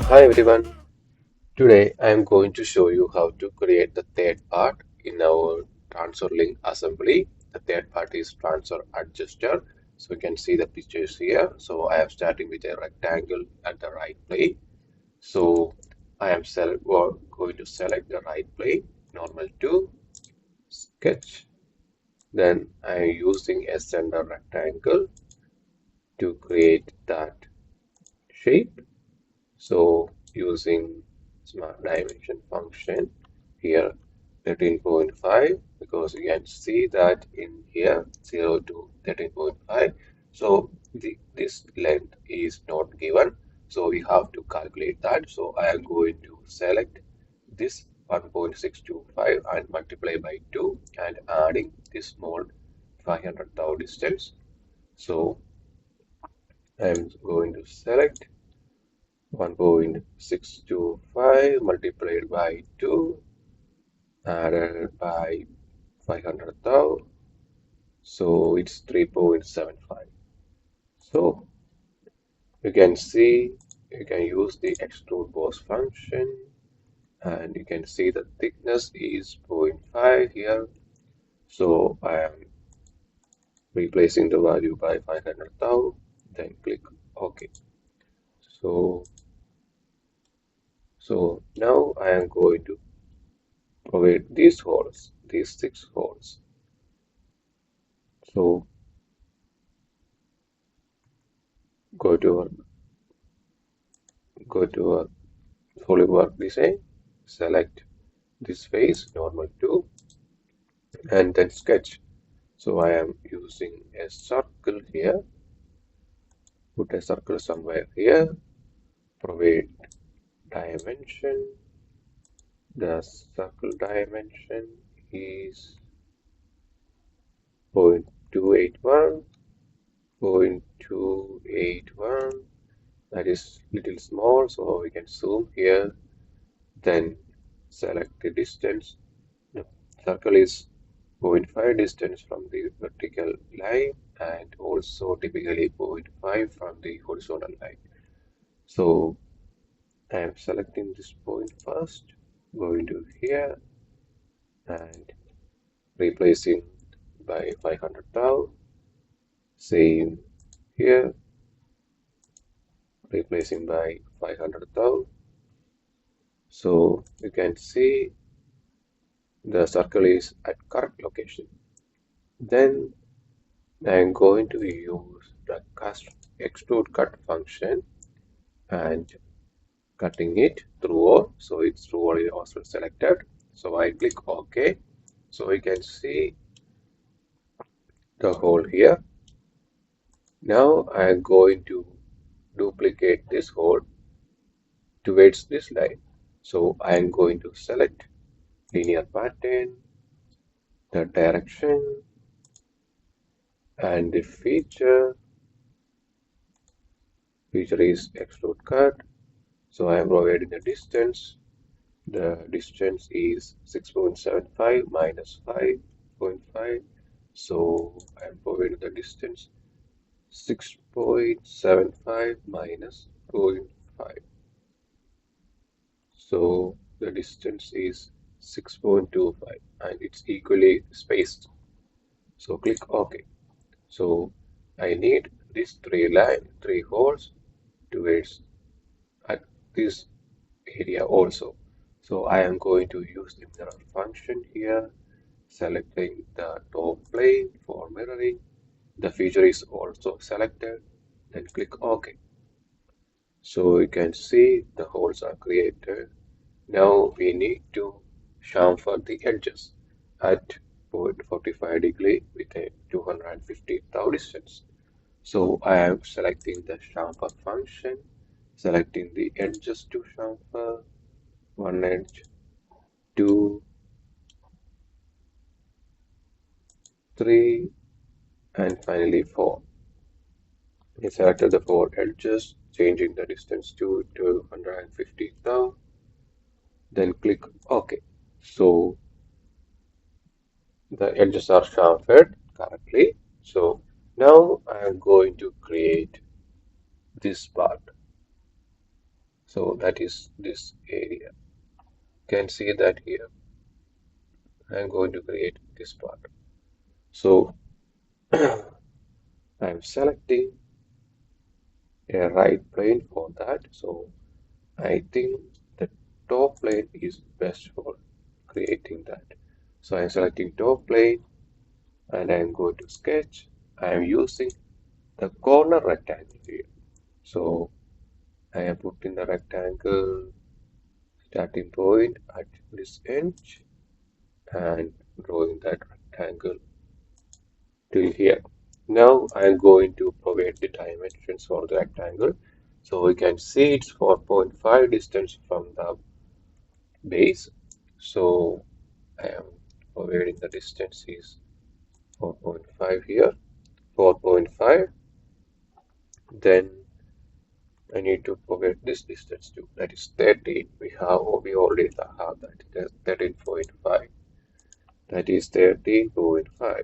Hi everyone. Today I am going to show you how to create the third part in our transfer link assembly. The third part is transfer adjuster. So you can see the pictures here. So I am starting with a rectangle at the right plane. So I am going to select the right plane, normal to sketch. Then I am using a center rectangle to create that shape. So using smart dimension function here 13.5, because you can see that in here 0 to 13.5. So this length is not given. So we have to calculate that. So I am going to select this 1.625 and multiply by 2 and adding this small 500 thou distance. So I am going to select 1.625 multiplied by 2 added by 500 thou, so it's 3.75. So you can see you can use the extrude boss function and you can see the thickness is zero point 0.5 here. So I am replacing the value by 500 thou, then click OK. So now I am going to provide these holes, these 6 holes. So go to a SolidWorks design, select this face, normal to, and then sketch. So I am using a circle here, put a circle somewhere here, provide dimension. The circle dimension is 0.281, 0.281. That is little small, so we can zoom here. Then select the distance. The circle is zero point 0.5 distance from the vertical line and also typically zero point 0.5 from the horizontal line. So I am selecting this point first, going to here and replacing by 500 thou. Same here, replacing by 500 thou. So you can see the circle is at correct location. Then I'm going to use the extrude cut function and cutting it through all. So it's through all is also selected. So I click OK. So we can see the hole here. Now I'm going to duplicate this hole towards this line. So I'm going to select linear pattern, the direction, and the feature. Feature is extrude cut. So I am providing the distance. The distance is 6.75 minus 5.5. So I am providing the distance 6.75 minus 0.5. So the distance is 6.25 and it's equally spaced. So click OK. So I need these three holes towards at this area also. So I am going to use the mirror function here, selecting the top plane for mirroring. The feature is also selected, then click OK. So you can see the holes are created. Now we need to chamfer the edges at 45 degree with a 250 thou distance. So I am selecting the chamfer function, selecting the edges to chamfer, one edge, two, three, and finally four. I selected the four edges, changing the distance to 250 thou, then click OK. So the edges are chamfered correctly. So now I am going to create this part. So that is this area. You can see that here. I'm going to create this part. So I'm selecting a right plane for that. So I think the top plane is best for creating that. So I'm selecting top plane and I'm going to sketch. I'm using the corner rectangle here. So I am putting the rectangle starting point at this edge and drawing that rectangle till here. Now I'm going to provide the dimensions for the rectangle. So we can see it's 4.5 distance from the base. So I am providing the distance is 4.5 here, 4.5. Then I need to provide this distance too. That is 13. We already have that. That's 13.5. That is 13.5.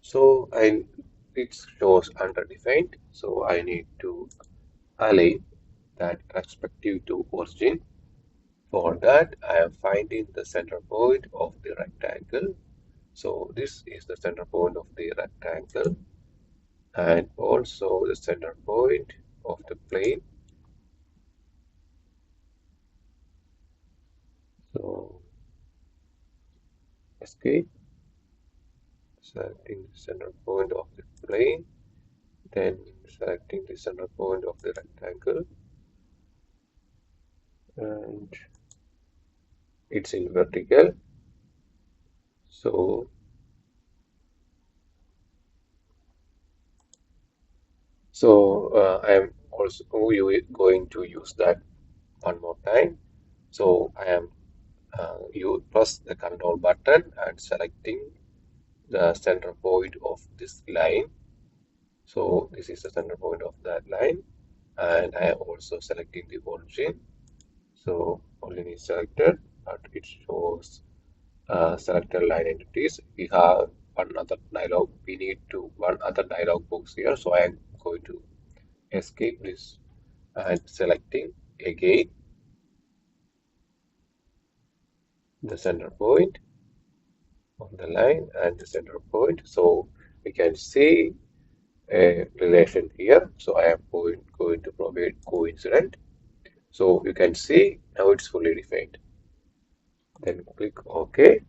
So it shows underdefined. So I need to align that respective to origin. For that, I am finding the center point of the rectangle. So this is the center point of the rectangle and also the center point of the plane. So escape, selecting the center point of the plane, then selecting the center point of the rectangle, and it's in vertical. So I am also going to use that one more time. So I am you press the control button and selecting the center point of this line. So this is the center point of that line, and I am also selecting the origin. So origin is selected, but it shows selected line entities. We have another dialog. We need to one other dialog box here. So I am going to escape this and selecting again the center point of the line and the center point. So we can see a relation here. So I am going to provide coincident. So you can see now it's fully defined. Then click OK.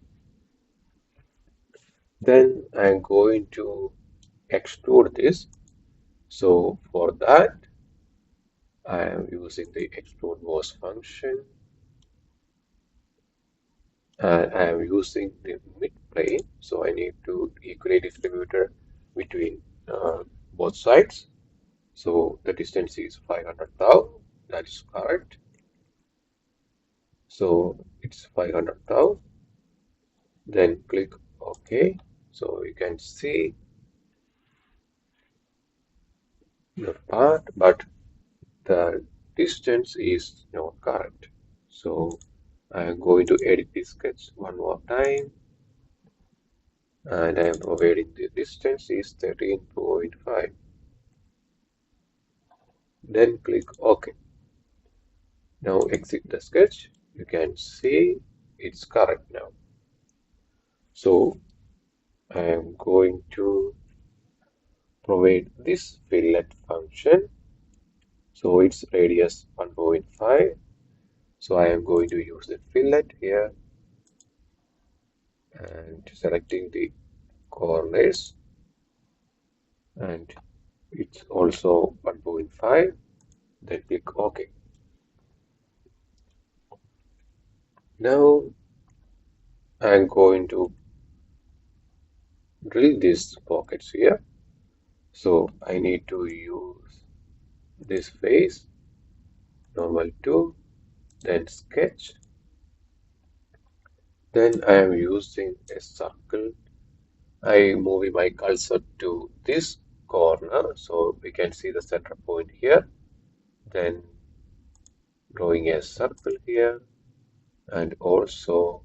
Then I'm going to extrude this. So for that, I am using the extrude was function and I am using the mid plane. So I need to equally distributed between both sides. So the distance is 500 thou. That is correct. So it's 500 thou. Then click OK. So you can see the part, but the distance is not correct. So I'm going to edit this sketch one more time and I am providing the distance is 13.5. Then click OK. Now exit the sketch. You can see it's correct now. So I am going to provide this fillet function. So it's radius 1.5. So I am going to use the fillet here and selecting the corners and it's also 1.5. Then click OK. Now I'm going to drill these pockets here. So I need to use this face, normal 2, then sketch. Then I am using a circle. I move my cursor to this corner so we can see the center point here. Then drawing a circle here and also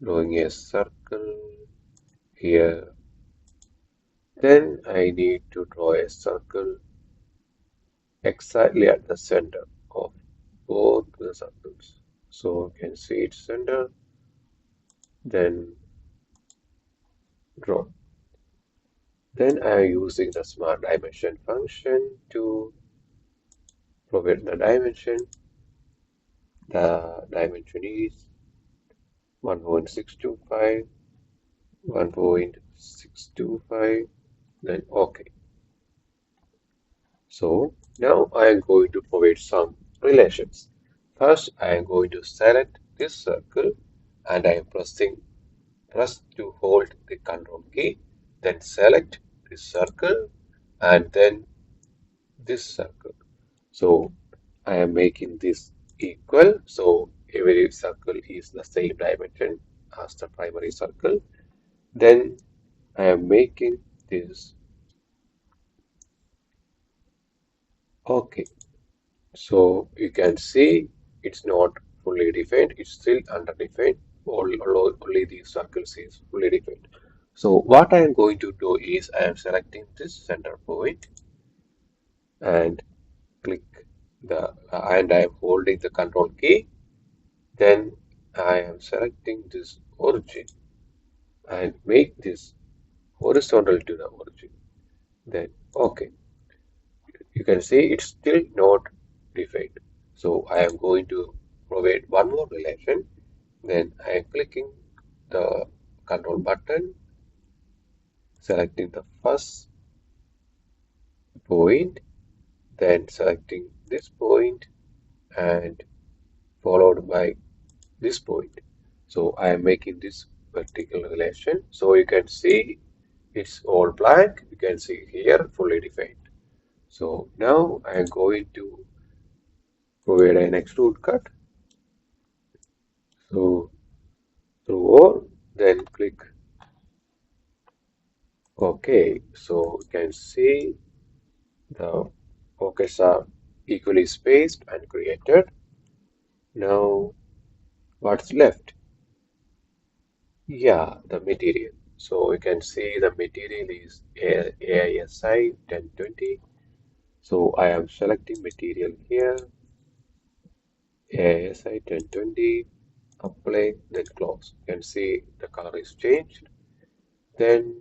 drawing a circle here. Then I need to draw a circle exactly at the center the circles. So you can see its center, then draw. Then I am using the smart dimension function to provide the dimension. The dimension is 1.625, 1.625, then OK. So now I am going to provide some relations. First, I am going to select this circle and I am press to hold the control key, then select this circle and then this circle. So I am making this equal. So every circle is the same dimension as the primary circle. Then I am making this OK. So you can see it's not fully defined, it's still underdefined. Only the circles is fully defined. So what I am going to do is I am selecting this center point and click and I am holding the control key. Then I am selecting this origin and make this horizontal to the origin. Then OK. You can see it's still not defined. So I am going to provide one more relation. Then I am clicking the control button, selecting the first point, then selecting this point and followed by this point. So I am making this vertical relation. So you can see it's all blank. You can see here fully defined. So now I am going to provide an extrude cut. So through all, then click OK. So you can see the focus are equally spaced and created. Now what's left? Yeah, the material. So you can see the material is AISI 1020. So I am selecting material here, AISI 1020, apply, then close. You can see the color is changed. Then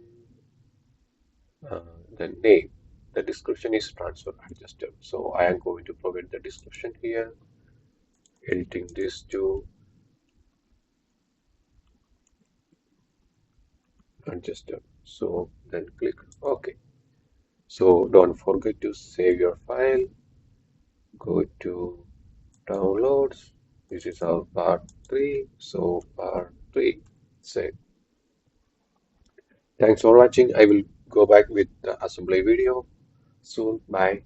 the name, the description is transfer adjusted. So I am going to provide the description here, editing this to adjusted. So then click OK. So don't forget to save your file. Go to downloads. This is our part 3. So part 3. Save. Thanks for watching. I will go back with the assembly video soon. Bye.